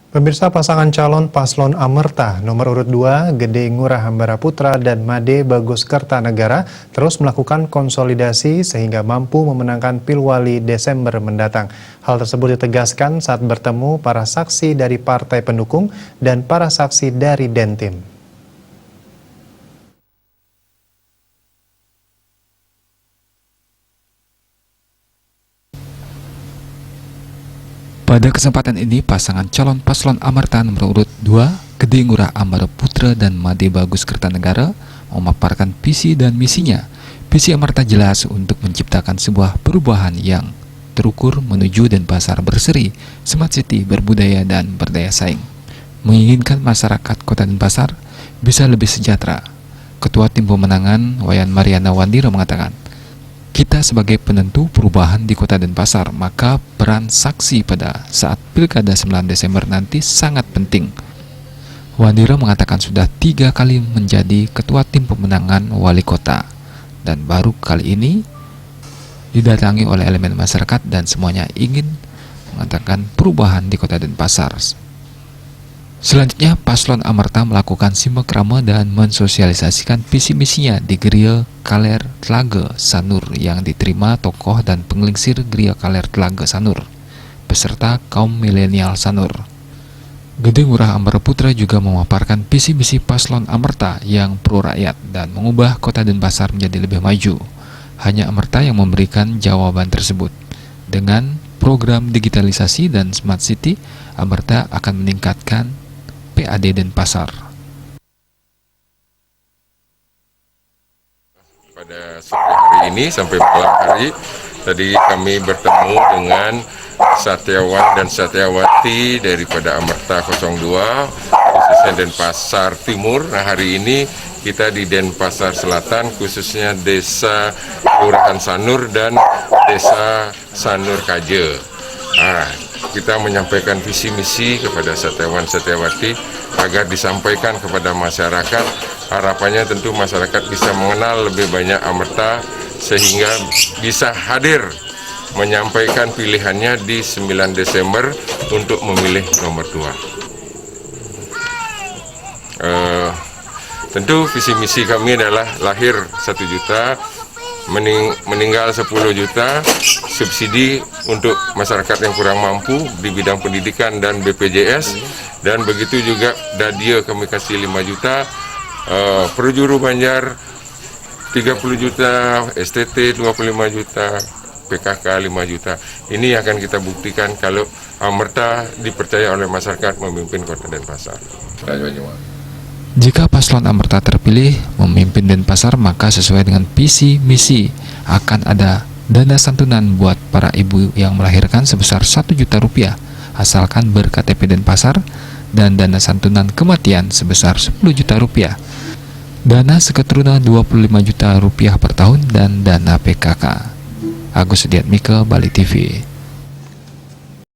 Pemirsa, pasangan calon paslon Amerta nomor urut 2 Gede Ngurah Hambara Putra dan Made Bagus Kertanegara terus melakukan konsolidasi sehingga mampu memenangkan Pilwali Desember mendatang. Hal tersebut ditegaskan saat bertemu para saksi dari partai pendukung dan para saksi dari Dentim. Pada kesempatan ini, pasangan calon paslon Amerta nomor urut 2, Gede Ngurah Hambara Putra dan Made Bagus Kertanegara memaparkan visi dan misinya. Visi Amerta jelas untuk menciptakan sebuah perubahan yang terukur menuju Denpasar berseri, smart city, berbudaya dan berdaya saing. Menginginkan masyarakat Kota Denpasar bisa lebih sejahtera. Ketua Tim Pemenangan Wayan Mariana Wandiro mengatakan, kita sebagai penentu perubahan di Kota Denpasar, maka peran saksi pada saat Pilkada 9 Desember nanti sangat penting. Wandiro mengatakan sudah 3 kali menjadi Ketua Tim Pemenangan Wali Kota, dan baru kali ini didatangi oleh elemen masyarakat dan semuanya ingin mengatakan perubahan di Kota Denpasar. Selanjutnya, paslon Amerta melakukan simekrama dan mensosialisasikan visi misinya di Geria Kaler Tlaga Sanur yang diterima tokoh dan penglingsir Geria Kaler Tlaga Sanur beserta kaum milenial Sanur. Gede Ngurah Hambara Putra juga memaparkan visi misi paslon Amerta yang pro rakyat dan mengubah Kota Denpasar menjadi lebih maju. Hanya Amerta yang memberikan jawaban tersebut. Dengan program digitalisasi dan smart city, Amerta akan meningkatkan PAD Denpasar. Pada sore hari ini sampai malam hari, tadi kami bertemu dengan Satyawan dan Satyawati daripada Amerta 02, khususnya Denpasar Timur. Nah, hari ini kita di Denpasar Selatan, khususnya Desa Kelurahan Sanur dan Desa Sanur Kaje. Nah, kita menyampaikan visi misi kepada Satyawan Satyawati agar disampaikan kepada masyarakat. Harapannya tentu masyarakat bisa mengenal lebih banyak Amerta sehingga bisa hadir menyampaikan pilihannya di 9 Desember untuk memilih nomor 2. Tentu visi misi kami adalah lahir 1 juta, meninggal 10 juta, subsidi untuk masyarakat yang kurang mampu di bidang pendidikan dan BPJS, dan begitu juga Dadia kami kasih 5 juta, Perjuru Banjar 30 juta, STT 25 juta, PKK 5 juta. Ini akan kita buktikan kalau Amerta dipercaya oleh masyarakat memimpin Kota Denpasar. Jika paslon Amerta terpilih memimpin Denpasar, maka sesuai dengan visi misi akan ada dana santunan buat para ibu yang melahirkan sebesar 1 juta rupiah asalkan berKTP Denpasar, dan dana santunan kematian sebesar 10 juta rupiah, dana seketurunan 25 juta rupiah per tahun, dan dana PKK. Agus Sudiatmike, Bali TV.